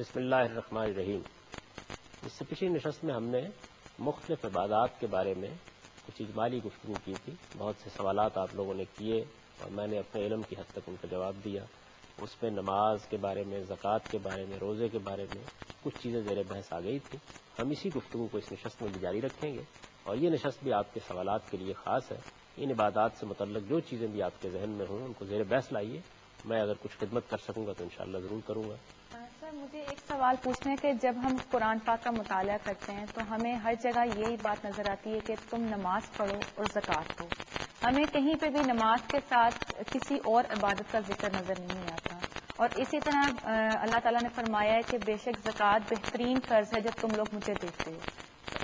بسم اللہ الرحمن الرحیم. اس سے پچھلی نشست میں ہم نے مختلف عبادات کے بارے میں کچھ اجمالی گفتگو کی تھی. بہت سے سوالات آپ لوگوں نے کیے اور میں نے اپنے علم کی حد تک ان کا جواب دیا. اس میں نماز کے بارے میں، زکوٰۃ کے بارے میں، روزے کے بارے میں کچھ چیزیں زیر بحث آ گئی تھی. ہم اسی گفتگو کو اس نشست میں بھی جاری رکھیں گے اور یہ نشست بھی آپ کے سوالات کے لیے خاص ہے. ان عبادات سے متعلق جو چیزیں بھی آپ کے ذہن میں ہوں ان کو زیر بحث لائیے. میں اگر کچھ خدمت کر سکوں گا تو انشاءاللہ ضرور کروں گا. سر مجھے ایک سوال پوچھنا ہے کہ جب ہم قرآن پاک کا مطالعہ کرتے ہیں تو ہمیں ہر جگہ یہی بات نظر آتی ہے کہ تم نماز پڑھو اور زکوٰۃ دو. ہمیں کہیں پہ بھی نماز کے ساتھ کسی اور عبادت کا ذکر نظر نہیں آتا. اور اسی طرح اللہ تعالیٰ نے فرمایا ہے کہ بے شک زکوٰۃ بہترین قرض ہے جب تم لوگ مجھے دیتے ہو.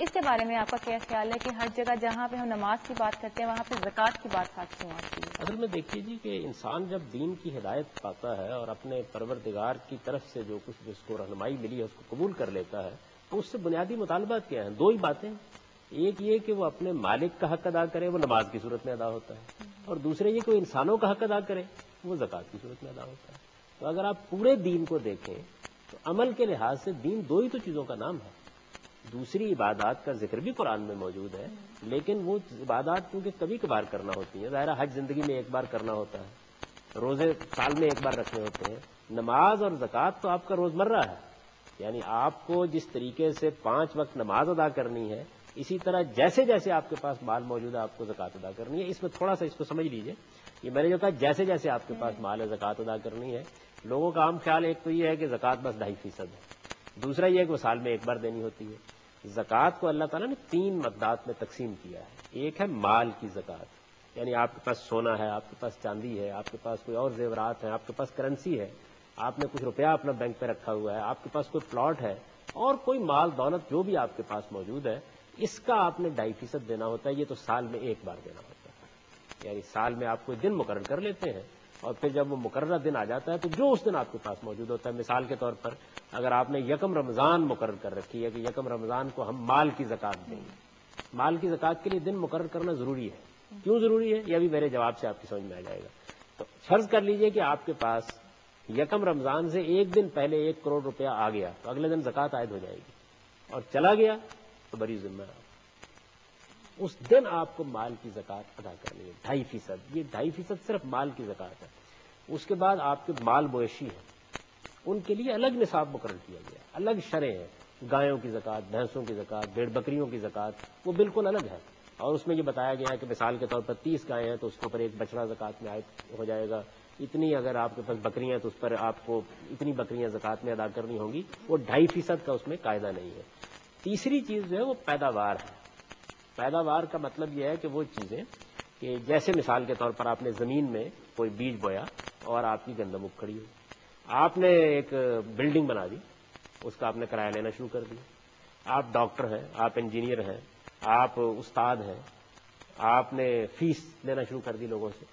اس کے بارے میں آپ کا کیا خیال ہے کہ ہر جگہ جہاں پہ ہم نماز کی بات کرتے ہیں وہاں پہ زکوٰۃ کی بات ساتھ کیوں آتی ہے؟ اصل میں دیکھیے جی کہ انسان جب دین کی ہدایت پاتا ہے اور اپنے پروردگار کی طرف سے جو کچھ جس کو رہنمائی ملی ہے اس کو قبول کر لیتا ہے تو اس سے بنیادی مطالبات کیا ہیں؟ دو ہی باتیں. ایک یہ کہ وہ اپنے مالک کا حق ادا کرے، وہ نماز کی صورت میں ادا ہوتا ہے. اور دوسرے یہ کہ وہ انسانوں کا حق ادا کرے، وہ زکوٰۃ کی صورت میں ادا ہوتا ہے. تو اگر آپ پورے دین کو دیکھیں تو عمل کے لحاظ سے دین دو ہی تو چیزوں کا نام ہے. دوسری عبادات کا ذکر بھی قرآن میں موجود ہے لیکن وہ عبادات کیونکہ کبھی کبھار کرنا ہوتی ہیں. ظاہر حج زندگی میں ایک بار کرنا ہوتا ہے، روزے سال میں ایک بار رکھنے ہوتے ہیں. نماز اور زکوٰۃ تو آپ کا روزمرہ ہے. یعنی آپ کو جس طریقے سے 5 وقت نماز ادا کرنی ہے اسی طرح جیسے جیسے آپ کے پاس مال موجود ہے آپ کو زکوٰۃ ادا کرنی ہے. اس میں تھوڑا سا اس کو سمجھ لیجئے. یہ میں نے جو کہا جیسے جیسے آپ کے پاس مال ہے زکوٰۃ ادا کرنی ہے. لوگوں کا عام خیال ایک تو یہ ہے کہ زکوٰۃ بس 2.5% ہے، دوسرا یہ ہے کہ وہ سال میں ایک بار دینی ہوتی ہے. زکوٰۃ کو اللہ تعالیٰ نے 3 مقدات میں تقسیم کیا ہے. ایک ہے مال کی زکوٰۃ، یعنی آپ کے پاس سونا ہے، آپ کے پاس چاندی ہے، آپ کے پاس کوئی اور زیورات ہیں، آپ کے پاس کرنسی ہے، آپ نے کچھ روپیہ اپنا بینک پہ رکھا ہوا ہے، آپ کے پاس کوئی پلاٹ ہے اور کوئی مال دولت جو بھی آپ کے پاس موجود ہے، اس کا آپ نے 2.5% دینا ہوتا ہے. یہ تو سال میں ایک بار دینا ہوتا ہے. یعنی سال میں آپ کوئی دن مقرر کر لیتے ہیں اور پھر جب وہ مقررہ دن آ جاتا ہے تو جو اس دن آپ کے پاس موجود ہوتا ہے. مثال کے طور پر اگر آپ نے یکم رمضان مقرر کر رکھی ہے کہ یکم رمضان کو ہم مال کی زکوٰۃ دیں گے، مال کی زکوٰۃ کے لیے دن مقرر کرنا ضروری ہے. کیوں ضروری ہے یہ ابھی میرے جواب سے آپ کی سمجھ میں آ جائے گا. تو فرض کر لیجئے کہ آپ کے پاس یکم رمضان سے ایک دن پہلے 1 کروڑ روپیہ آ گیا تو اگلے دن زکوٰۃ عائد ہو جائے گی، اور چلا گیا تو بری ذمہ ہے. اس دن آپ کو مال کی زکوٰۃ ادا کرنی ہے 2.5%. یہ 2.5% صرف مال کی زکوٰۃ ہے. اس کے بعد آپ کے مال مویشی ہیں ان کے لیے الگ نصاب مقرر کیا گیا، الگ شرح ہے. گایوں کی زکوٰۃ، بھینسوں کی زکوٰۃ، بھیڑ بکریوں کی زکوٰۃ وہ بالکل الگ ہے. اور اس میں یہ بتایا گیا ہے کہ مثال کے طور پر 30 گائیں ہیں تو اس کے اوپر ایک بچڑا زکوٰۃ میں عائد ہو جائے گا. اتنی اگر آپ کے پاس بکریاں ہیں تو اس پر آپ کو اتنی بکریاں زکوٰۃ میں ادا کرنی ہوں گی. وہ 2.5% کا اس میں قاعدہ نہیں ہے. تیسری چیز جو ہے وہ پیداوار ہے. پیداوار کا مطلب یہ ہے کہ وہ چیزیں کہ جیسے مثال کے طور پر آپ نے زمین میں کوئی بیج بویا اور آپ کی گندم اگ کھڑی ہوئی، آپ نے ایک بلڈنگ بنا دی، اس کا آپ نے کرایہ لینا شروع کر دیا. آپ ڈاکٹر ہیں، آپ انجینئر ہیں، آپ استاد ہیں، آپ نے فیس لینا شروع کر دی لوگوں سے.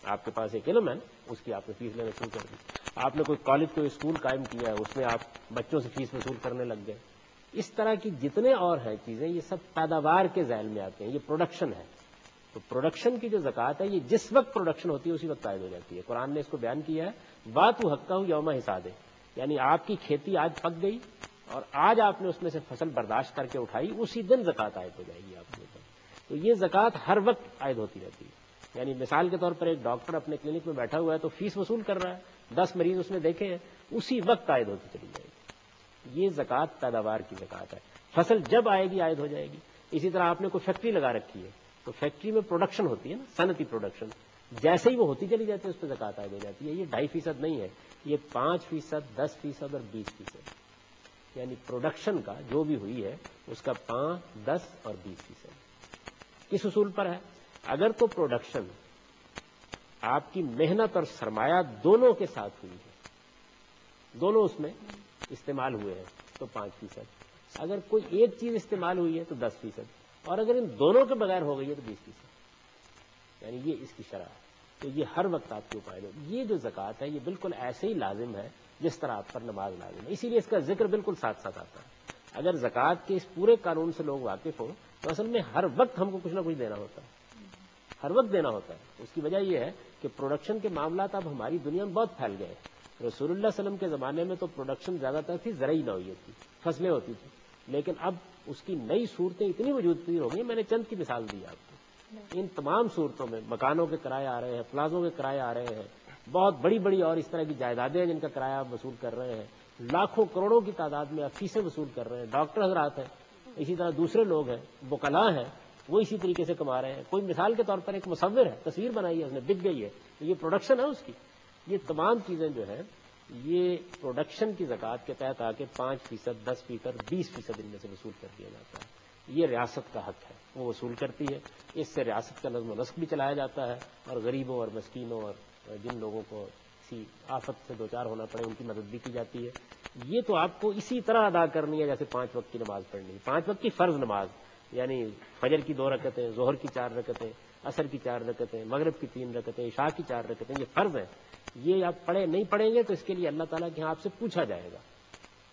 آپ کے پاس ایک علم ہے اس کی آپ نے فیس لینا شروع کر دی. آپ نے کوئی کالج کوئی اسکول قائم کیا ہے اس میں آپ بچوں سے فیس وصول کرنے لگ گئے. اس طرح کی جتنے اور ہیں چیزیں یہ سب پیداوار کے ذیل میں آتے ہیں. یہ پروڈکشن ہے. تو پروڈکشن کی جو زکوٰۃ ہے یہ جس وقت پروڈکشن ہوتی ہے اسی وقت عائد ہو جاتی ہے. قرآن نے اس کو بیان کیا ہے وَآتُوا حَقَّهُ یوم حصادہ. یعنی آپ کی کھیتی آج پک گئی اور آج آپ نے اس میں سے فصل برداشت کر کے اٹھائی، اسی دن زکوٰۃ عائد ہو جائے گی آپ کے اوپر. تو یہ زکوٰۃ ہر وقت عائد ہوتی رہتی ہے. یعنی مثال کے طور پر ایک ڈاکٹر اپنے کلینک میں بیٹھا ہوا ہے تو فیس وصول کر رہا ہے، 10 مریض اس نے دیکھے ہیں، اسی وقت عائد ہوتی چلی جائے گی. یہ زکوٰۃ پیداوار کی زکوٰۃ ہے. فصل جب آئے گی عائد ہو جائے گی. اسی طرح آپ نے کوئی فیکٹری لگا رکھی ہے تو فیکٹری میں پروڈکشن ہوتی ہے نا، صنعتی پروڈکشن، جیسے ہی وہ ہوتی چلی جاتی ہے اس پہ زکوٰۃ عائد ہو جاتی ہے. یہ 2.5% نہیں ہے، یہ 5%، 10% اور 20%. یعنی پروڈکشن کا جو بھی ہوئی ہے اس کا 5، 10 اور 20%. کس اصول پر ہے؟ اگر تو پروڈکشن آپ کی محنت اور سرمایہ دونوں کے ساتھ ہوئی ہے، دونوں اس میں استعمال ہوئے ہیں تو 5%. اگر کوئی ایک چیز استعمال ہوئی ہے تو 10%، اور اگر ان دونوں کے بغیر ہو گئی ہے تو 20%. یعنی یہ اس کی شرح ہے. تو یہ ہر وقت آپ کے اوپر ہے. یہ جو زکوٰۃ ہے یہ بالکل ایسے ہی لازم ہے جس طرح آپ پر نماز لازم ہے. اسی لیے اس کا ذکر بالکل ساتھ ساتھ آتا ہے. اگر زکوٰۃ کے اس پورے قانون سے لوگ واقف ہوں تو اصل میں ہر وقت ہم کو کچھ نہ کچھ دینا ہوتا ہے، ہر وقت دینا ہوتا ہے. اس کی وجہ یہ ہے کہ پروڈکشن کے معاملات اب ہماری دنیا میں بہت پھیل گئے. رسول اللہ صلی اللہ علیہ وسلم کے زمانے میں تو پروڈکشن زیادہ تر تھی زرعی نوعیت کی، فصلیں ہوتی تھیں، لیکن اب اس کی نئی صورتیں اتنی وجود پذیر ہو گئی. میں نے چند کی مثال دی آپ کو. ان تمام صورتوں میں مکانوں کے کرائے آ رہے ہیں، پلازوں کے کرائے آ رہے ہیں، بہت بڑی بڑی اور اس طرح کی جائیدادیں جن کا کرایہ آپ وصول کر رہے ہیں، لاکھوں کروڑوں کی تعداد میں آپ فیسیں وصول کر رہے ہیں. ڈاکٹر حضرات ہیں، اسی طرح دوسرے لوگ ہیں، وکلاء ہیں، وہ اسی طریقے سے کما رہے ہیں. کوئی مثال کے طور پر ایک مصور ہے، تصویر بنائی ہے اس نے، بک گئی ہے، تو یہ پروڈکشن ہے اس کی. یہ تمام چیزیں جو ہیں یہ پروڈکشن کی زکوٰۃ کے تحت آ کے 5%، 10%، 20% ان میں سے وصول کر دیا جاتا ہے. یہ ریاست کا حق ہے، وہ وصول کرتی ہے. اس سے ریاست کا نظم و نسق بھی چلایا جاتا ہے، اور غریبوں اور مسکینوں اور جن لوگوں کو کسی آفت سے دوچار ہونا پڑے ان کی مدد بھی کی جاتی ہے. یہ تو آپ کو اسی طرح ادا کرنی ہے جیسے 5 وقت کی نماز پڑھنی ہے. 5 وقت کی فرض نماز، یعنی فجر کی 2 رکعتیں، ظہر کی 4 رکعتیں، عصر کی 4 رکعتیں، مغرب کی 3 رکعتیں، عشاء کی 4 رکعتیں، یہ فرض ہیں. یہ آپ پڑھے نہیں پڑھیں گے تو اس کے لیے اللہ تعالیٰ کے یہاں آپ سے پوچھا جائے گا.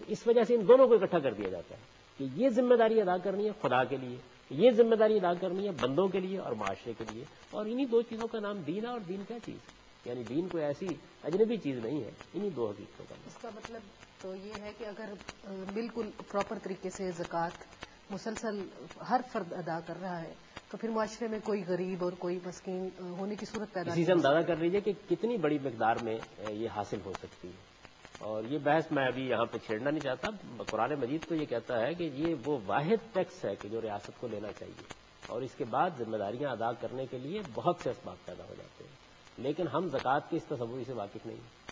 اس وجہ سے ان دونوں کو اکٹھا کر دیا جاتا ہے کہ یہ ذمہ داری ادا کرنی ہے خدا کے لیے، یہ ذمہ داری ادا کرنی ہے بندوں کے لیے اور معاشرے کے لیے. اور انہی دو چیزوں کا نام دین ہے. اور دین کیا چیز ہے؟ یعنی دین کوئی ایسی اجنبی چیز نہیں ہے، انہی دو حقیقتوں کا. اس کا مطلب تو یہ ہے کہ اگر بالکل پراپر طریقے سے زکوٰۃ مسلسل ہر فرد ادا کر رہا ہے تو پھر معاشرے میں کوئی غریب اور کوئی مسکین ہونے کی صورت پیدا اسی سے اندازہ کر لیجئے کہ کتنی بڑی مقدار میں یہ حاصل ہو سکتی ہے. اور یہ بحث میں ابھی یہاں پہ چھیڑنا نہیں چاہتا. قرآن مجید تو یہ کہتا ہے کہ یہ وہ واحد ٹیکس ہے کہ جو ریاست کو لینا چاہیے، اور اس کے بعد ذمہ داریاں ادا کرنے کے لیے بہت سے اسباب پیدا ہو جاتے ہیں. لیکن ہم زکوٰۃ کے اس تصوری سے واقف نہیں ہیں.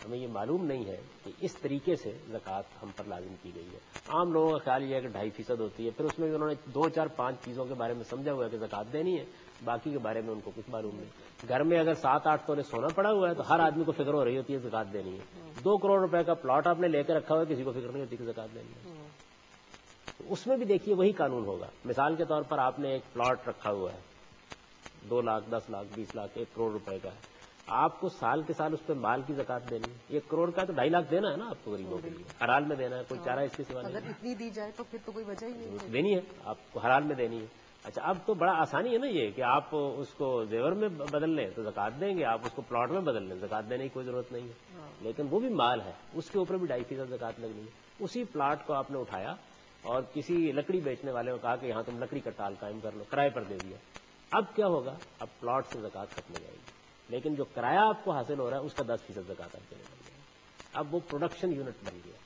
ہمیں یہ معلوم نہیں ہے کہ اس طریقے سے زکوٰۃ ہم پر لازم کی گئی ہے. عام لوگوں کا خیال یہ ہے کہ 2.5% ہوتی ہے، پھر اس میں بھی انہوں نے 2، 4، 5 چیزوں کے بارے میں سمجھا ہوا ہے کہ زکوٰۃ دینی ہے، باقی کے بارے میں ان کو کچھ معلوم نہیں. گھر میں اگر 7، 8 تولے سونا پڑا ہوا ہے تو ہر آدمی کو فکر ہو رہی ہوتی ہے زکوٰۃ دینی ہے. 2 کروڑ روپے کا پلاٹ آپ نے لے کے رکھا ہوا ہے، کسی کو فکر نہیں ہوتی کہ زکوٰۃ دینی ہے. تو اس میں بھی دیکھیے وہی قانون ہوگا. مثال کے طور پر آپ نے ایک پلاٹ رکھا ہوا ہے، 2 لاکھ، 10 لاکھ، 20 لاکھ، 1 کروڑ روپے کا ہے. آپ کو سال کے سال اس پہ مال کی زکوٰۃ دینی ہے. 1 کروڑ کا تو 2.5 لاکھ دینا ہے نا آپ کو غریبوں کے لیے، ہر حال میں دینا ہے، کوئی چارہ اس کے سوا نہیں. اگر اتنی دی جائے تو پھر تو کوئی وجہ ہی نہیں ہے. دینی ہے آپ کو، ہر حال میں دینی ہے. اچھا، اب تو بڑا آسانی ہے نا یہ کہ آپ اس کو زیور میں بدل لیں تو زکوٰۃ دیں گے، آپ اس کو پلاٹ میں بدل لیں زکوٰۃ دینے کی کوئی ضرورت نہیں ہے. لیکن وہ بھی مال ہے، اس کے اوپر بھی 2.5% زکوٰۃ لگنی ہے. اسی پلاٹ کو آپ نے اٹھایا اور کسی لکڑی بیچنے والے کو کہا کہ یہاں تم لکڑی کا ٹال قائم کر لو، کرائے پر دے دیا. اب کیا ہوگا؟ اب پلاٹ سے زکوٰۃ ختم ہو جائے گی، لیکن جو کرایہ آپ کو حاصل ہو رہا ہے اس کا 10% زکوٰۃ آپ دینے لگ جائے گی. اب وہ پروڈکشن یونٹ بن گیا.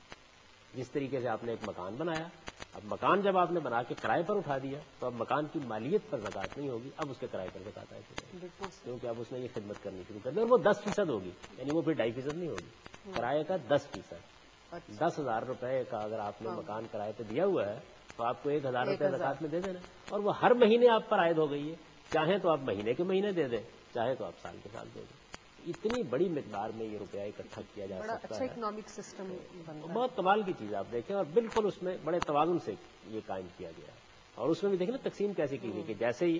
جس طریقے سے آپ نے ایک مکان بنایا، اب مکان جب آپ نے بنا کے کرائے پر اٹھا دیا تو اب مکان کی مالیت پر زکوٰۃ نہیں ہوگی، اب اس کے کرائے پر زکوٰۃ آئے گی، کیونکہ اب اس نے یہ خدمت کرنی شروع کر دی. اور وہ 10% ہوگی، یعنی وہ پھر 2.5% نہیں ہوگی، کرائے کا 10%. 10,000 روپے کا اگر آپ نے مکان کرائے پہ دیا ہوا ہے تو آپ کو 1,000 روپے زکوٰۃ میں دے دینا. اور وہ ہر مہینے آپ پر عائد ہو گئی ہے. چاہیں تو آپ مہینے کے مہینے دے دیں، چاہے تو آپ سال کے سال دے دیں. اتنی بڑی مقدار میں یہ روپیہ اکٹھا کیا جا سکتا اچھا ہے. اکنامک سسٹم بہت کمال کی چیز آپ دیکھیں، اور بالکل اس میں بڑے توازن سے یہ قائم کیا گیا ہے. اور اس میں بھی دیکھیں نا تقسیم کیسے کی گئی کہ جیسے ہی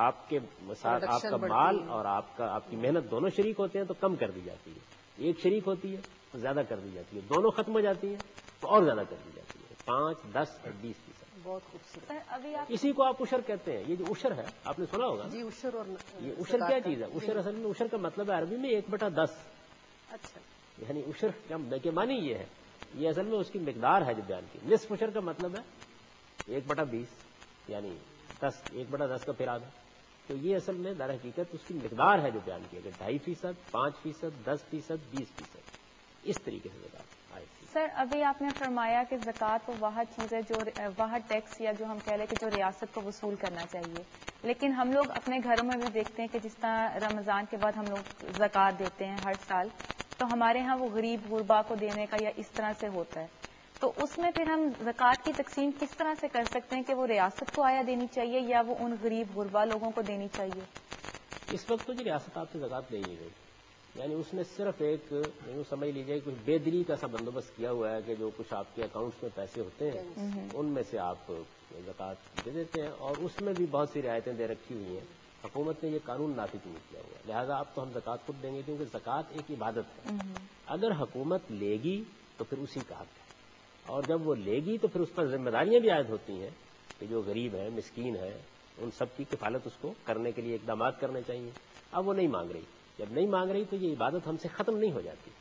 آپ کے ساتھ آپ کا مال اور آپ کی محنت دونوں شریک ہوتے ہیں تو کم کر دی جاتی ہے. ایک شریک ہوتی ہے تو زیادہ کر دی جاتی ہے، دونوں ختم ہو جاتی ہے تو اور زیادہ کر دی جاتی ہے. 5، 10 اور 20%. بہت خوبصورت. ابھی آپ اسی کو آپ عشر کہتے ہیں. یہ جو عشر ہے آپ نے سنا ہوگا. جی، عشر. اور یہ عشر کیا چیز ہے؟ عشر اصل میں، عشر کا مطلب ہے عربی میں 1/10. اچھا، یعنی عشر کے معنی یہ ہے، یہ اصل میں اس کی مقدار ہے جو بیان کی. نصف عشر کا مطلب ہے 1/20، یعنی 10، 1/10 کا پھر آدھا. تو یہ اصل میں در حقیقت اس کی مقدار ہے جو بیان کی ہے کہ 2.5%، 5%، 10%، 20%. اس طریقے سے زکوٰۃ آئے تھی. سر، ابھی آپ نے فرمایا کہ زکوٰۃ وہ واحد چیز ہے جو واحد ٹیکس یا جو ہم کہہ لیں کہ جو ریاست کو وصول کرنا چاہیے. لیکن ہم لوگ اپنے گھروں میں بھی دیکھتے ہیں کہ جس طرح رمضان کے بعد ہم لوگ زکوٰۃ دیتے ہیں ہر سال، تو ہمارے ہاں وہ غریب غربا کو دینے کا یا اس طرح سے ہوتا ہے. تو اس میں پھر ہم زکوٰۃ کی تقسیم کس طرح سے کر سکتے ہیں کہ وہ ریاست کو آیا دینی چاہیے یا وہ ان غریب غربا لوگوں کو دینی چاہیے؟ اس وقت تو جو ریاست آپ سے زکوٰۃ لے نہیں گئی، یعنی اس نے صرف ایک یوں سمجھ لیجیے کچھ بے دلی کا سا بندوبست کیا ہوا ہے کہ جو کچھ آپ کے اکاؤنٹس میں پیسے ہوتے ہیں ان میں سے آپ زکوٰۃ دے دیتے ہیں. اور اس میں بھی بہت سی رعایتیں دے رکھی ہوئی ہیں. حکومت نے یہ قانون نافذ نہیں کیا ہوا ہے، لہٰذا آپ تو ہم زکوٰۃ خود دیں گے کیونکہ زکوٰۃ ایک عبادت ہے. اگر حکومت لے گی تو پھر اسی کا حق ہے، اور جب وہ لے گی تو پھر اس پر ذمہ داریاں بھی عائد ہوتی ہیں کہ جو غریب ہے، مسکین ہے، ان سب کی کفالت اس کو کرنے کے لیے اقدامات کرنے چاہیے. اب وہ نہیں مانگ رہی. جب نہیں مانگ رہی تو یہ عبادت ہم سے ختم نہیں ہو جاتی.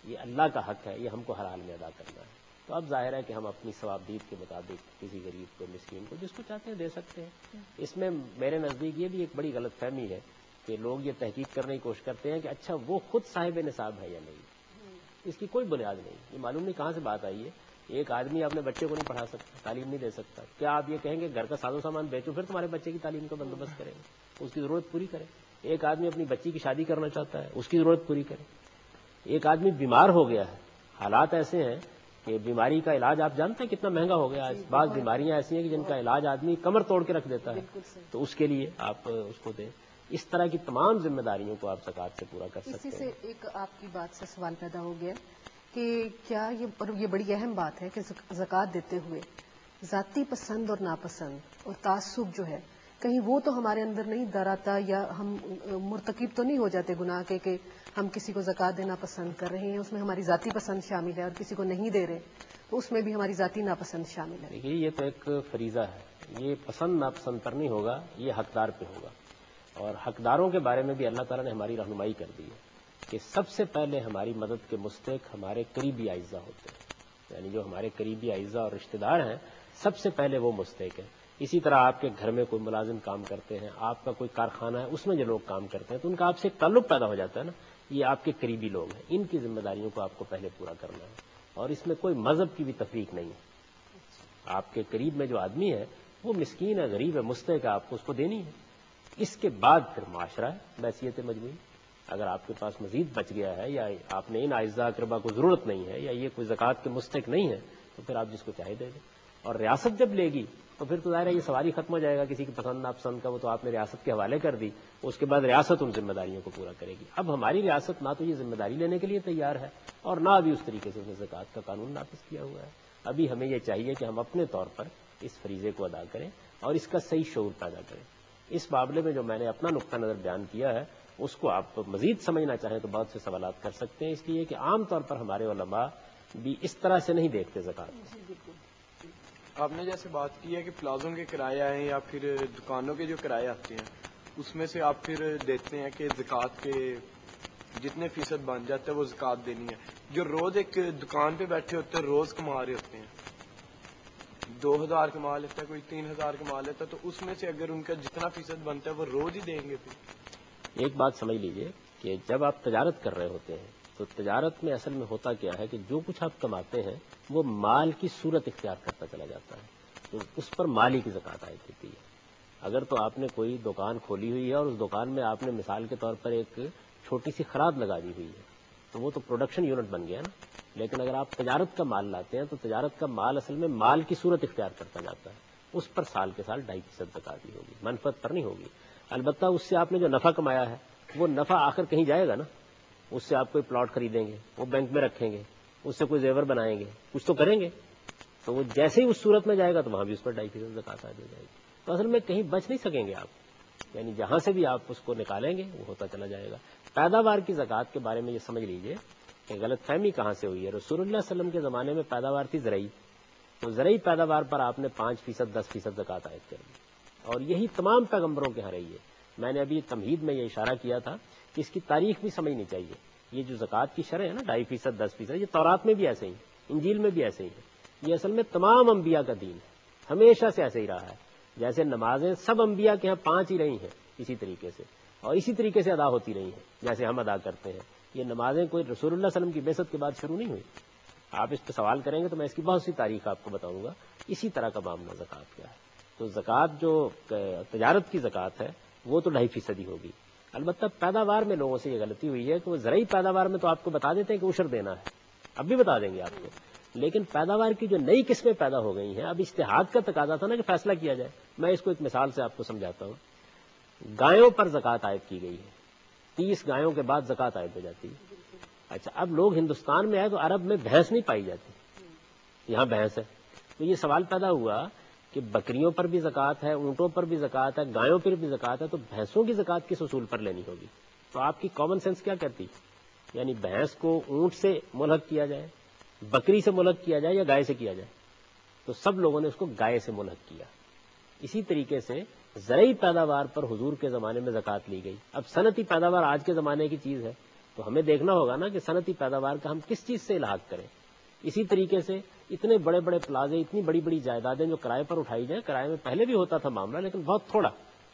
یہ اللہ کا حق ہے، یہ ہم کو ہر حال میں ادا کرنا ہے. تو اب ظاہر ہے کہ ہم اپنی ثوابدید کے مطابق کسی غریب کو، مسکین کو، جس کو چاہتے ہیں دے سکتے ہیں. اس میں میرے نزدیک یہ بھی ایک بڑی غلط فہمی ہے کہ لوگ یہ تحقیق کرنے کی کوشش کرتے ہیں کہ اچھا وہ خود صاحب نصاب ہے یا نہیں. اس کی کوئی بنیاد نہیں. یہ معلوم نہیں کہاں سے بات آئی ہے. ایک آدمی اپنے بچے کو نہیں پڑھا سکتا، تعلیم نہیں دے سکتا. کیا آپ یہ کہیں گے گھر کا ساز و سامان بیچو پھر تمہارے بچے کی تعلیم کا بندوبست کریں گے؟ اس کی ضرورت پوری کرے. ایک آدمی اپنی بچی کی شادی کرنا چاہتا ہے، اس کی ضرورت پوری کرے. ایک آدمی بیمار ہو گیا ہے، حالات ایسے ہیں کہ بیماری کا علاج آپ جانتے ہیں کتنا مہنگا ہو گیا. بعض بیماریاں ایسی ہیں کہ جن کا علاج آدمی کمر توڑ کے رکھ دیتا ہے، تو اس کے لیے آپ اس کو دیں. اس طرح کی تمام ذمہ داریوں کو آپ زکوٰۃ سے پورا کر سکتے ہیں. اسی سے ایک آپ کی بات سے سوال پیدا ہو گیا کہ کیا یہ بڑی اہم بات ہے کہ زکوٰۃ دیتے ہوئے ذاتی پسند اور ناپسند اور تعصب جو ہے کہیں وہ تو ہمارے اندر نہیں در آتا، یا ہم مرتکب تو نہیں ہو جاتے گناہ کے کہ ہم کسی کو زکوٰۃ دینا پسند کر رہے ہیں، اس میں ہماری ذاتی پسند شامل ہے، اور کسی کو نہیں دے رہے تو اس میں بھی ہماری ذاتی ناپسند شامل ہے. دیکھیے یہ تو ایک فریضہ ہے، یہ پسند ناپسند پر نہیں ہوگا، یہ حقدار پہ ہوگا. اور حقداروں کے بارے میں بھی اللہ تعالیٰ نے ہماری رہنمائی کر دی ہے کہ سب سے پہلے ہماری مدد کے مستحق ہمارے قریبی اعزاء ہوتے ہیں. یعنی جو ہمارے قریبی اعزاء اور رشتہ دار ہیں سب سے پہلے وہ مستحق ہیں. اسی طرح آپ کے گھر میں کوئی ملازم کام کرتے ہیں، آپ کا کوئی کارخانہ ہے، اس میں جو لوگ کام کرتے ہیں تو ان کا آپ سے تعلق پیدا ہو جاتا ہے نا. یہ آپ کے قریبی لوگ ہیں، ان کی ذمہ داریوں کو آپ کو پہلے پورا کرنا ہے. اور اس میں کوئی مذہب کی بھی تفریق نہیں ہے. آپ کے قریب میں جو آدمی ہے وہ مسکین ہے، غریب ہے، مستحق ہے، آپ کو اس کو دینی ہے. اس کے بعد پھر معاشرہ ہے، حیثیت مجموعی. اگر آپ کے پاس مزید بچ گیا ہے یا آپ نے ان اعزاء اقربا کو ضرورت نہیں ہے یا یہ کوئی زکوٰۃ کے مستحق نہیں ہے تو پھر آپ جس کو چاہے دے دیں. اور ریاست جب لے گی تو پھر تو ظاہر ہے یہ سوال ہی ختم ہو جائے گا کسی کی پسند ناپسند کا. وہ تو آپ نے ریاست کے حوالے کر دی، اس کے بعد ریاست ان ذمہ داریوں کو پورا کرے گی. اب ہماری ریاست نہ تو یہ ذمہ داری لینے کے لیے تیار ہے اور نہ ابھی اس طریقے سے اس نے زکوٰۃ کا قانون نافذ کیا ہوا ہے. ابھی ہمیں یہ چاہیے کہ ہم اپنے طور پر اس فریضے کو ادا کریں اور اس کا صحیح شعور پیدا کریں. اس معاملے میں جو میں نے اپنا نقطہ نظر بیان کیا ہے اس کو آپ مزید سمجھنا چاہیں تو بہت سے سوالات کر سکتے ہیں. اس لیے کہ عام طور پر ہمارے علماء بھی اس طرح سے نہیں دیکھتے زکوٰۃ. آپ نے جیسے بات کی ہے کہ پلازوں کے کرایہ ہیں یا پھر دکانوں کے جو کرایہ آتے ہیں اس میں سے آپ پھر دیتے ہیں کہ زکوٰۃ کے جتنے فیصد بن جاتا ہے وہ زکوٰۃ دینی ہے. جو روز ایک دکان پہ بیٹھے ہوتے ہیں، روز کما رہے ہوتے ہیں، 2000 کما لیتا ہے، کوئی 3000 کما لیتا ہے، تو اس میں سے اگر ان کا جتنا فیصد بنتا ہے وہ روز ہی دیں گے. پھر ایک بات سمجھ لیجئے کہ جب آپ تجارت کر رہے ہوتے ہیں تو تجارت میں اصل میں ہوتا کیا ہے کہ جو کچھ آپ کماتے ہیں وہ مال کی صورت اختیار کرتا چلا جاتا ہے، تو اس پر مال ہی کی زکوٰۃ عائد ہوتی ہے. اگر تو آپ نے کوئی دکان کھولی ہوئی ہے اور اس دکان میں آپ نے مثال کے طور پر ایک چھوٹی سی خراد لگا دی ہوئی ہے تو وہ تو پروڈکشن یونٹ بن گیا نا. لیکن اگر آپ تجارت کا مال لاتے ہیں تو تجارت کا مال اصل میں مال کی صورت اختیار کرتا جاتا ہے. اس پر سال کے سال 2.5% زکوٰۃ دی ہوگی، منفعت پر نہیں ہوگی. البتہ اس سے آپ نے جو نفع کمایا ہے وہ نفع آخر کہیں جائے گا نا. اس سے آپ کوئی پلاٹ خریدیں گے، وہ بینک میں رکھیں گے، اس سے کوئی زیور بنائیں گے، کچھ تو کریں گے، تو وہ جیسے ہی اس صورت میں جائے گا تو وہاں بھی اس پر 2.5% زکوٰۃ عائد ہو جائے گی. تو اصل میں کہیں بچ نہیں سکیں گے آپ، یعنی جہاں سے بھی آپ اس کو نکالیں گے وہ ہوتا چلا جائے گا. پیداوار کی زکوٰۃ کے بارے میں یہ سمجھ لیجئے کہ غلط فہمی کہاں سے ہوئی ہے. رسول اللہ صلی اللہ علیہ وسلم کے زمانے میں پیداوار تھی زرعی، تو زرعی پیداوار پر آپ نے 5%، 10% زکوٰۃ عائد کر دی، اور یہی تمام پیغمبروں کے ہاں رہی ہے. میں نے ابھی تمہید میں یہ اشارہ کیا تھا کہ اس کی تاریخ بھی سمجھنی چاہیے. یہ جو زکوٰۃ کی شرح ہے نا 2.5%، 10%، یہ تورات میں بھی ایسے ہی، انجیل میں بھی ایسے ہی ہے. یہ اصل میں تمام انبیاء کا دین ہے، ہمیشہ سے ایسے ہی رہا ہے. جیسے نمازیں سب انبیاء کے ہاں 5 ہی رہی ہیں اسی طریقے سے، اور اسی طریقے سے ادا ہوتی رہی ہیں جیسے ہم ادا کرتے ہیں. یہ نمازیں کوئی رسول اللہ صلی اللہ علیہ وسلم کی بعثت کے بعد شروع نہیں ہوئی. آپ اس پہ سوال کریں گے تو میں اس کی بہت سی تاریخ آپ کو بتاؤں گا. اسی طرح کا معاملہ زکوٰۃ کا ہے. تو زکوٰۃ جو تجارت کی زکوٰۃ ہے وہ تو 2.5% ہی ہوگی. البتہ پیداوار میں لوگوں سے یہ غلطی ہوئی ہے کہ وہ زرعی پیداوار میں تو آپ کو بتا دیتے ہیں کہ عشر دینا ہے، اب بھی بتا دیں گے آپ کو. لیکن پیداوار کی جو نئی قسمیں پیدا ہو گئی ہیں، اب اجتہاد کا تقاضا تھا نا کہ فیصلہ کیا جائے. میں اس کو ایک مثال سے آپ کو سمجھاتا ہوں. گایوں پر زکوٰۃ عائد کی گئی ہے، 30 گایوں کے بعد زکوٰۃ عائد ہو جاتی ہے. اچھا اب لوگ ہندوستان میں آئے تو عرب میں بھینس نہیں پائی جاتی، یہاں بھینس ہے. تو یہ سوال پیدا ہوا کہ بکریوں پر بھی زکوٰۃ ہے، اونٹوں پر بھی زکوٰۃ ہے، گایوں پر بھی زکوٰۃ ہے، تو بھینسوں کی زکوٰۃ کس اصول پر لینی ہوگی؟ تو آپ کی کامن سینس کیا کہتی؟ یعنی بھینس کو اونٹ سے ملحق کیا جائے، بکری سے ملحق کیا جائے یا گائے سے کیا جائے؟ تو سب لوگوں نے اس کو گائے سے ملحق کیا. اسی طریقے سے زرعی پیداوار پر حضور کے زمانے میں زکوٰۃ لی گئی. اب صنعتی پیداوار آج کے زمانے کی چیز ہے، تو ہمیں دیکھنا ہوگا نا کہ صنعتی پیداوار کا ہم کس چیز سے الحاق کریں. اسی طریقے سے اتنے بڑے بڑے پلازے، اتنی بڑی بڑی جائیدادیں جو کرائے پر اٹھائی جائیں، کرائے میں پہلے بھی ہوتا تھا معاملہ لیکن بہت تھوڑا،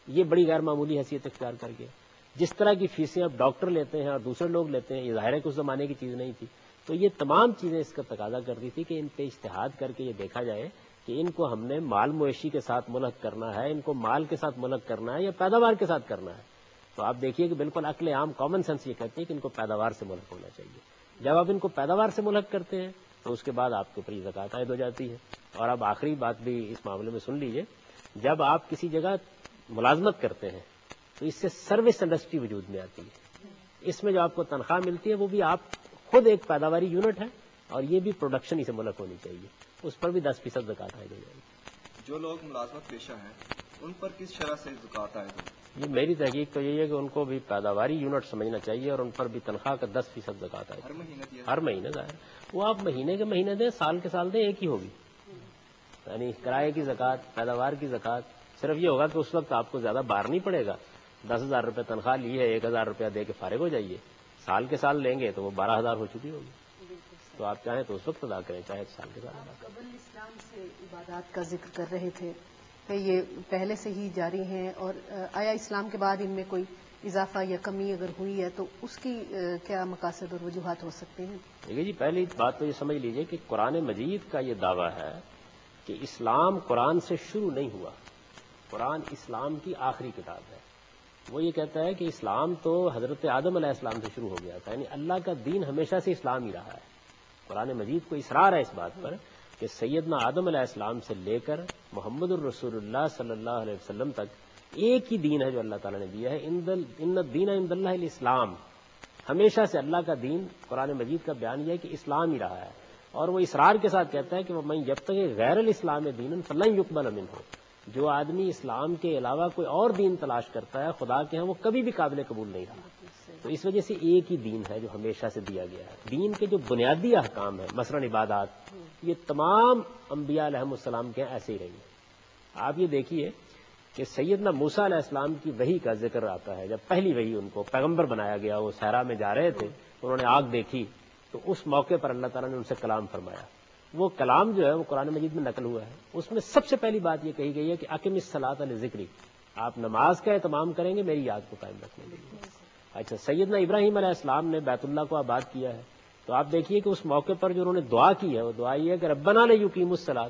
یہ بڑی غیر معمولی حیثیت اختیار کر گیا. جس طرح کی فیسیں اب ڈاکٹر لیتے ہیں اور دوسرے لوگ لیتے ہیں، یہ ظاہر ہے کہ اس زمانے کی چیز نہیں تھی. تو یہ تمام چیزیں اس کا تقاضا کرتی تھی کہ ان پہ اجتہاد کر کے یہ دیکھا جائے کہ ان کو ہم نے مال مویشی کے ساتھ ملحق کرنا ہے، ان کو مال کے ساتھ ملحق کرنا ہے یا پیداوار کے ساتھ کرنا ہے. تو آپ دیکھیے کہ بالکل عقل عام کامن سینس یہ کہتی ہے کہ ان کو پیداوار سے ملحق ہونا چاہیے. جب آپ ان کو پیداوار سے ملحق کرتے ہیں تو اس کے بعد آپ کے اوپر یہ زکوٰۃ عائد ہو جاتی ہے. اور اب آخری بات بھی اس معاملے میں سن لیجئے، جب آپ کسی جگہ ملازمت کرتے ہیں تو اس سے سروس انڈسٹری وجود میں آتی ہے. اس میں جو آپ کو تنخواہ ملتی ہے وہ بھی آپ خود ایک پیداواری یونٹ ہے اور یہ بھی پروڈکشن ہی سے ملحق ہونی چاہیے. اس پر بھی 10% زکوٰۃ عائد ہو جائے گی. جو لوگ ملازمت پیشہ ہیں ان پر کس شرح سے زکوٰۃ عائد ہو؟ یہ میری تحقیق تو یہی ہے کہ ان کو بھی پیداواری یونٹ سمجھنا چاہیے اور ان پر بھی تنخواہ کا 10% زکوٰۃ آئے. ہر مہینے دیا؟ ہر مہینے ظاہر. وہ آپ مہینے کے مہینے دیں، سال کے سال دیں، ایک ہی ہوگی. یعنی کرائے کی زکوٰۃ، پیداوار کی زکوٰۃ. صرف یہ ہوگا کہ اس وقت آپ کو زیادہ بار نہیں پڑے گا. 10,000 روپے تنخواہ لی ہے، 1,000 روپیہ دے کے فارغ ہو جائیے. سال کے سال لیں گے تو وہ 12,000 ہو چکی ہوگی. تو آپ چاہیں تو اس وقت ادا کریں، چاہے سال کے سال ادا کریں. قبل اسلام سے عبادات کا ذکر کر رہے تھے کہ یہ پہلے سے ہی جاری ہیں، اور آیا اسلام کے بعد ان میں کوئی اضافہ یا کمی اگر ہوئی ہے تو اس کی کیا مقاصد اور وجوہات ہو سکتے ہیں؟ دیکھیے جی، پہلی بات تو یہ سمجھ لیجئے کہ قرآن مجید کا یہ دعویٰ ہے کہ اسلام قرآن سے شروع نہیں ہوا. قرآن اسلام کی آخری کتاب ہے. وہ یہ کہتا ہے کہ اسلام تو حضرت آدم علیہ السلام سے شروع ہو گیا تھا. یعنی اللہ کا دین ہمیشہ سے اسلام ہی رہا ہے. قرآن مجید کو اصرار ہے اس بات پر کہ سیدنا آدم علیہ السلام سے لے کر محمد الرسول اللہ صلی اللہ علیہ وسلم تک ایک ہی دین ہے جو اللہ تعالیٰ نے دیا ہے. ان الدین عند اللہ الاسلام. ہمیشہ سے اللہ کا دین، قرآن مجید کا بیان یہ ہے کہ اسلام ہی رہا ہے. اور وہ اصرار کے ساتھ کہتا ہے کہ وہ من یبتغی غیر الاسلام دینا فلن یقبل منہ. جو آدمی اسلام کے علاوہ کوئی اور دین تلاش کرتا ہے خدا کے ہاں، وہ کبھی بھی قابل قبول نہیں رہا. تو اس وجہ سے ایک ہی دین ہے جو ہمیشہ سے دیا گیا ہے. دین کے جو بنیادی احکام ہیں، مثلا عبادات، یہ تمام انبیاء علیہ السلام کے ایسے ہی رہی ہیں. آپ یہ دیکھیے کہ سیدنا موسیٰ علیہ السلام کی وحی کا ذکر آتا ہے. جب پہلی وحی ان کو پیغمبر بنایا گیا، وہ صحرا میں جا رہے تھے، انہوں نے آگ دیکھی تو اس موقع پر اللہ تعالیٰ نے ان سے کلام فرمایا. وہ کلام جو ہے وہ قرآن مجید میں نقل ہوا ہے. اس میں سب سے پہلی بات یہ کہی گئی ہے کہ اقم الصلاۃ لذکری. آپ نماز کا اہتمام کریں گے میری یاد کو قائم رکھنے کے لیے. اچھا، سیدنا ابراہیم علیہ السلام نے بیت اللہ کو آباد کیا ہے. تو آپ دیکھیے کہ اس موقع پر جو انہوں نے دعا کی ہے وہ دعا یہ ہے کہ ربنا لیقیموا الصلاۃ.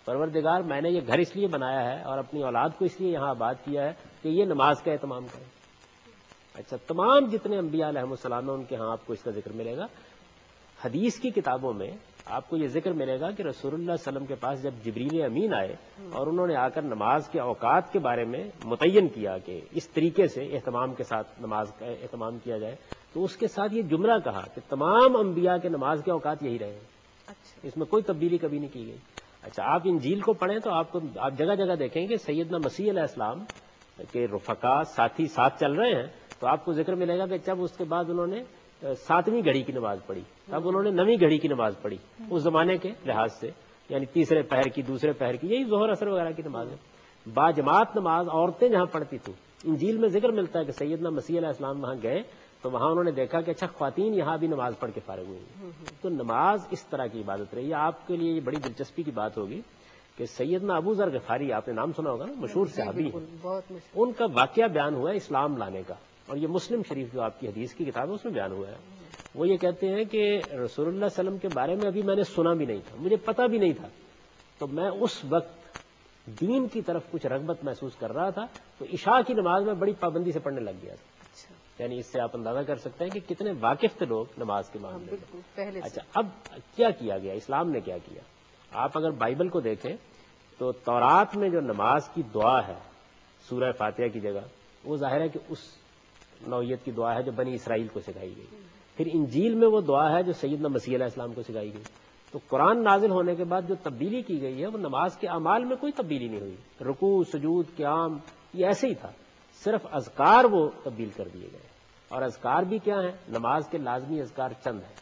پروردگار، میں نے یہ گھر اس لیے بنایا ہے اور اپنی اولاد کو اس لیے یہاں آباد کیا ہے کہ یہ نماز کا اہتمام کریں. اچھا، تمام جتنے انبیاء علیہ السلام ہیں ان کے ہاں آپ کو اس کا ذکر ملے گا. حدیث کی کتابوں میں آپ کو یہ ذکر ملے گا کہ رسول اللہ صلی اللہ علیہ وسلم کے پاس جب جبریل امین آئے اور انہوں نے آ کر نماز کے اوقات کے بارے میں متعین کیا کہ اس طریقے سے اہتمام کے ساتھ نماز کا اہتمام کیا جائے، تو اس کے ساتھ یہ جملہ کہا کہ تمام انبیاء کے نماز کے اوقات یہی رہے ہیں. اس میں کوئی تبدیلی کبھی نہیں کی گئی. اچھا، آپ انجیل کو پڑھیں تو آپ جگہ جگہ دیکھیں گے سیدنا مسیح علیہ السلام کے رفقا ساتھی ساتھ چل رہے ہیں تو آپ کو ذکر ملے گا کہ جب اس کے بعد انہوں نے 7ویں گھڑی کی نماز پڑھی، تب انہوں نے 9ویں گھڑی کی نماز پڑھی اس زمانے کے لحاظ سے. یعنی تیسرے پہر کی، دوسرے پہر کی، یہی ظہر اثر وغیرہ کی نماز ہے. با جماعت نماز عورتیں جہاں پڑھتی تھیں، انجیل میں ذکر ملتا ہے کہ سیدنا مسیح علیہ السلام وہاں گئے تو وہاں انہوں نے دیکھا کہ اچھا خواتین یہاں بھی نماز پڑھ کے فارغ ہوئی. تو نماز اس طرح کی عبادت رہی ہے. آپ کے لیے یہ بڑی دلچسپی کی بات ہوگی کہ سیدنا ابو ذر غفاری، آپ نے نام سنا ہوگا نا، مشہور صحابی ہیں. ان کا واقعہ بیان ہوا ہے اسلام لانے کا، اور یہ مسلم شریف جو آپ کی حدیث کی کتاب ہے اس میں بیان ہوا ہے. وہ یہ کہتے ہیں کہ رسول اللہ صلی اللہ علیہ وسلم کے بارے میں ابھی میں نے سنا بھی نہیں تھا، مجھے پتہ بھی نہیں تھا. تو میں اس وقت دین کی طرف کچھ رغبت محسوس کر رہا تھا تو عشاء کی نماز میں بڑی پابندی سے پڑھنے لگ گیا تھا. یعنی اس سے آپ اندازہ کر سکتے ہیں کہ کتنے واقف تھے لوگ نماز کے معاملے میں. اچھا، اب کیا کیا گیا، اسلام نے کیا کیا؟ آپ اگر بائبل کو دیکھیں تو تورات میں جو نماز کی دعا ہے سورہ فاتحہ کی جگہ، وہ ظاہر ہے کہ اس نوعیت کی دعا ہے جو بنی اسرائیل کو سکھائی گئی. پھر انجیل میں وہ دعا ہے جو سیدنا مسیح علیہ السلام کو سکھائی گئی. تو قرآن نازل ہونے کے بعد جو تبدیلی کی گئی ہے وہ نماز کے اعمال میں کوئی تبدیلی نہیں ہوئی. رکوع، سجود، قیام یہ ایسے ہی تھا، صرف اذکار وہ تبدیل کر دیے گئے. اور اذکار بھی کیا ہیں؟ نماز کے لازمی اذکار چند ہیں.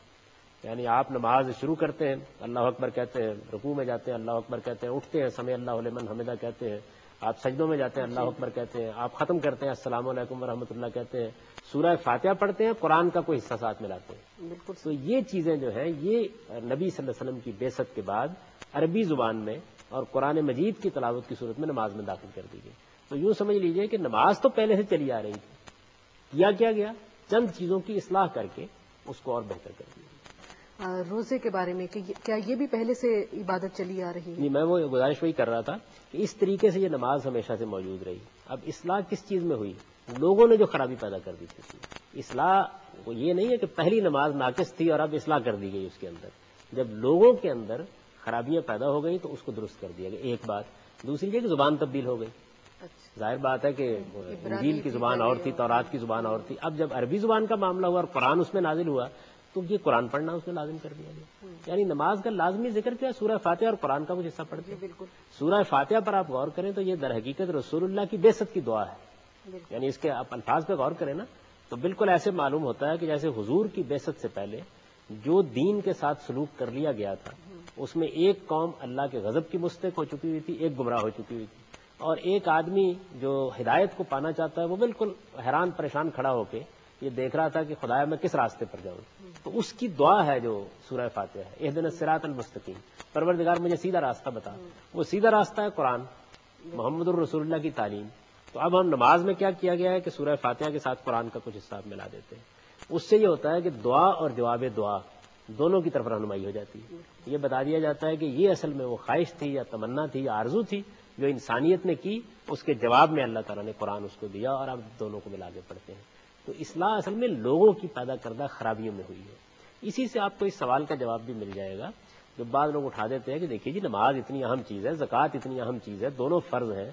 یعنی آپ نماز شروع کرتے ہیں، اللہ اکبر کہتے ہیں، رکوع میں جاتے ہیں، اللہ اکبر کہتے ہیں، اٹھتے ہیں، سمع اللہ لمن حمدہ کہتے ہیں، آپ سجدوں میں جاتے ہیں اللہ اکبر کہتے ہیں، آپ ختم کرتے ہیں السلام علیکم ورحمۃ اللہ کہتے ہیں، سورہ فاتحہ پڑھتے ہیں، قرآن کا کوئی حصہ ساتھ ملاتے ہیں. بالکل. تو یہ چیزیں جو ہیں یہ نبی صلی اللہ علیہ وسلم کی بعثت کے بعد عربی زبان میں اور قرآن مجید کی تلاوت کی صورت میں نماز میں داخل کر دی گئی. تو یوں سمجھ لیجئے کہ نماز تو پہلے سے چلی آ رہی تھی، کیا گیا چند چیزوں کی اصلاح کر کے اس کو اور بہتر کر دیا. روزے کے بارے میں کہ کیا یہ بھی پہلے سے عبادت چلی آ رہی ہے؟ نہیں، میں وہ گزارش وہی کر رہا تھا کہ اس طریقے سے یہ نماز ہمیشہ سے موجود رہی. اب اصلاح کس چیز میں ہوئی؟ لوگوں نے جو خرابی پیدا کر دی تھی. اصلاح وہ یہ نہیں ہے کہ پہلی نماز ناقص تھی اور اب اصلاح کر دی گئی اس کے اندر. جب لوگوں کے اندر خرابیاں پیدا ہو گئی تو اس کو درست کر دیا گیا، ایک بات. دوسری یہ کہ زبان تبدیل ہو گئی. ظاہر بات ہے کہ انجیل کی زبان اور تھی، تورات کی زبان اور تھی. اب جب عربی زبان کا معاملہ ہوا اور قرآن اس میں نازل ہوا تو یہ قرآن پڑھنا اس میں لازم کر دیا گیا. یعنی نماز کا لازمی ذکر کیا؟ سورہ فاتحہ اور قرآن کا کچھ حصہ پڑھتے ہیں. بالکل. سورہ فاتحہ پر آپ غور کریں تو یہ در حقیقت رسول اللہ کی بعثت کی دعا ہے. یعنی اس کے آپ الفاظ پہ غور کریں نا تو بالکل ایسے معلوم ہوتا ہے کہ جیسے حضور کی بعثت سے پہلے جو دین کے ساتھ سلوک کر لیا گیا تھا اس میں ایک قوم اللہ کے غضب کی مستحق ہو چکی ہوئی تھی، ایک گمراہ ہو چکی ہوئی تھی، اور ایک آدمی جو ہدایت کو پانا چاہتا ہے وہ بالکل حیران پریشان کھڑا ہو کے یہ دیکھ رہا تھا کہ خدایا میں کس راستے پر جاؤں. تو اس کی دعا ہے جو سورہ فاتحہ ہے، اہدنا الصراط المستقیم، پروردگار مجھے سیدھا راستہ بتا. وہ سیدھا راستہ ہے قرآن، محمد الرسول اللہ کی تعلیم. تو اب ہم نماز میں کیا کیا گیا ہے کہ سورہ فاتحہ کے ساتھ قرآن کا کچھ حصہ ملا دیتے ہیں. اس سے یہ ہوتا ہے کہ دعا اور جواب دعا دونوں کی طرف رہنمائی ہو جاتی ہے. یہ بتا دیا جاتا ہے کہ یہ اصل میں وہ خواہش تھی یا تمنا تھی یا آرزو تھی جو انسانیت نے کی، اس کے جواب میں اللہ تعالیٰ نے قرآن اس کو دیا اور اب دونوں کو ملا کے پڑھتے ہیں. تو اصلاح اصل میں لوگوں کی پیدا کردہ خرابیوں میں ہوئی ہے. اسی سے آپ کو اس سوال کا جواب بھی مل جائے گا جو بعض لوگ اٹھا دیتے ہیں کہ دیکھیے جی نماز اتنی اہم چیز ہے، زکوٰۃ اتنی اہم چیز ہے، دونوں فرض ہیں،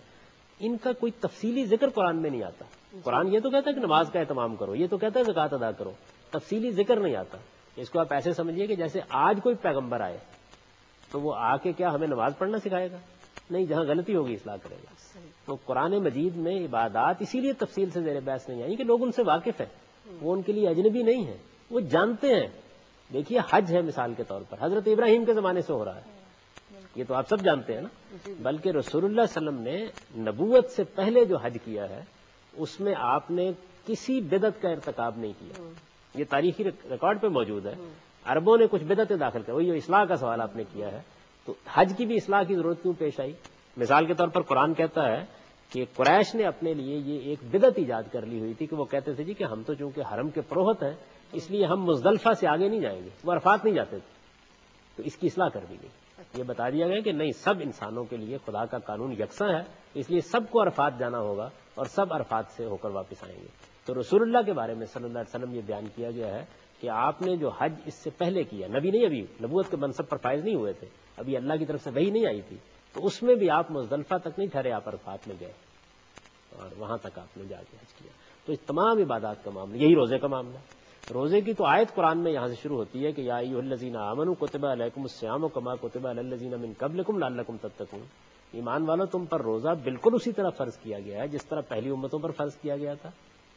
ان کا کوئی تفصیلی ذکر قرآن میں نہیں آتا. قرآن یہ تو کہتا ہے کہ نماز کا اہتمام کرو، یہ تو کہتا ہے زکوٰۃ ادا کرو، تفصیلی ذکر نہیں آتا. اس کو آپ ایسے سمجھیے کہ جیسے آج کوئی پیغمبر آئے تو وہ آ کے کیا ہمیں نماز پڑھنا سکھائے گا؟ نہیں، جہاں غلطی ہوگی اصلاح کرے گا. تو قرآن مجید میں عبادات اسی لیے تفصیل سے زیر بحث نہیں آئی کہ لوگ ان سے واقف ہیں، وہ ان کے لیے اجنبی نہیں ہیں، وہ جانتے ہیں. دیکھیے حج ہے مثال کے طور پر، حضرت ابراہیم کے زمانے سے ہو رہا ہے، یہ تو آپ سب جانتے ہیں نا. بلکہ رسول اللہ صلی اللہ علیہ وسلم نے نبوت سے پہلے جو حج کیا ہے اس میں آپ نے کسی بدعت کا ارتکاب نہیں کیا. یہ تاریخی ریکارڈ پہ موجود ہے. عربوں نے کچھ بدعتیں داخل کر، وہی اصلاح کا سوال آپ نے کیا ہے، تو حج کی بھی اصلاح کی ضرورت کیوں پیش آئی؟ مثال کے طور پر قرآن کہتا ہے کہ قریش نے اپنے لیے یہ ایک بدعت ایجاد کر لی ہوئی تھی کہ وہ کہتے تھے جی کہ ہم تو چونکہ حرم کے پروہت ہیں اس لیے ہم مزدلفہ سے آگے نہیں جائیں گے، وہ عرفات نہیں جاتے تھے. تو اس کی اصلاح کر دی گئی. یہ بتا دیا گیا کہ نہیں، سب انسانوں کے لیے خدا کا قانون یکساں ہے، اس لیے سب کو عرفات جانا ہوگا اور سب عرفات سے ہو کر واپس آئیں گے. تو رسول اللہ کے بارے میں صلی اللہ علیہ وسلم یہ بیان کیا گیا ہے کہ آپ نے جو حج اس سے پہلے کیا، نبی نہیں، ابھی نبوت کے منصب پر فائز نہیں ہوئے تھے، ابھی اللہ کی طرف سے وحی نہیں آئی تھی، تو اس میں بھی آپ مزدلفہ تک نہیں ٹھہرے، آپ عرفات میں گئے اور وہاں تک آپ نے جا کے حج کیا. تو اس تمام عبادات کا معاملہ یہی روزے کا معاملہ ہے. روزے کی تو آیت قرآن میں یہاں سے شروع ہوتی ہے کہ یا ایھا الذین آمنوا کتب علیکم الصیام کما کتب علی الذین من قبلکم لعلکم تتقون. ایمان والو تم پر روزہ بالکل اسی طرح فرض کیا گیا ہے جس طرح پہلی امتوں پر فرض کیا گیا تھا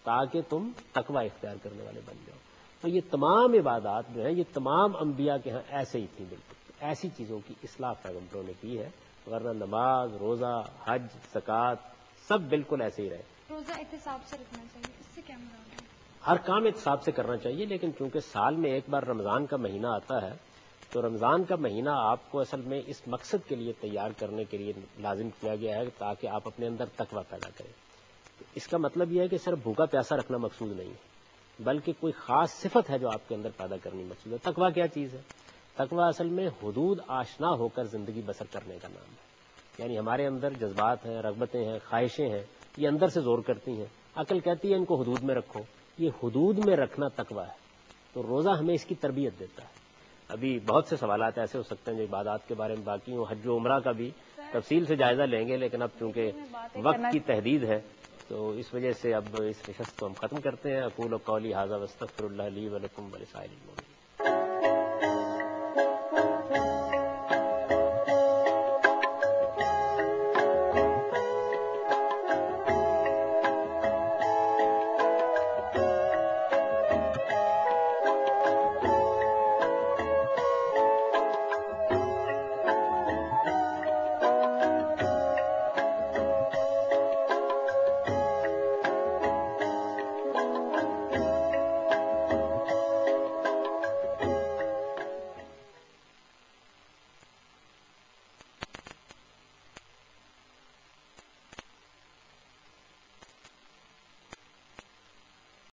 تاکہ تم تقوی اختیار کرنے والے بن جاؤ. تو یہ تمام عبادات جو ہیں یہ تمام انبیاء کے ہاں ایسے ہی تھیں. بالکل ایسی چیزوں کی اصلاح پیغمبروں نے کی ہے، ورنہ نماز، روزہ، حج، زکوٰۃ سب بالکل ایسے ہی رہے. روزہ احتساب سے رکھنا چاہیے، اس سے کیا مراد ہے؟ ہر کام احتساب سے کرنا چاہیے، لیکن چونکہ سال میں ایک بار رمضان کا مہینہ آتا ہے تو رمضان کا مہینہ آپ کو اصل میں اس مقصد کے لیے تیار کرنے کے لیے لازم کیا گیا ہے تاکہ آپ اپنے اندر تقوی پیدا کریں. اس کا مطلب یہ ہے کہ صرف بھوکا پیاسا رکھنا مقصود نہیں ہے، بلکہ کوئی خاص صفت ہے جو آپ کے اندر پیدا کرنی مقصود ہے. تقوی کیا چیز ہے؟ تقوی اصل میں حدود آشنا ہو کر زندگی بسر کرنے کا نام ہے. یعنی ہمارے اندر جذبات ہیں، رغبتیں ہیں، خواہشیں ہیں، یہ اندر سے زور کرتی ہیں. عقل کہتی ہے ان کو حدود میں رکھو، یہ حدود میں رکھنا تقوی ہے. تو روزہ ہمیں اس کی تربیت دیتا ہے. ابھی بہت سے سوالات ایسے ہو سکتے ہیں جو عبادات کے بارے میں باقی ہوں، حج و عمرہ کا بھی تفصیل سے جائزہ لیں گے، لیکن اب چونکہ وقت کی تحدید ہے تو اس وجہ سے اب اس نشست کو ہم ختم کرتے ہیں. اقول قولی ھذا واستغفر اللہ لی ولکم ولسائر المؤمنین.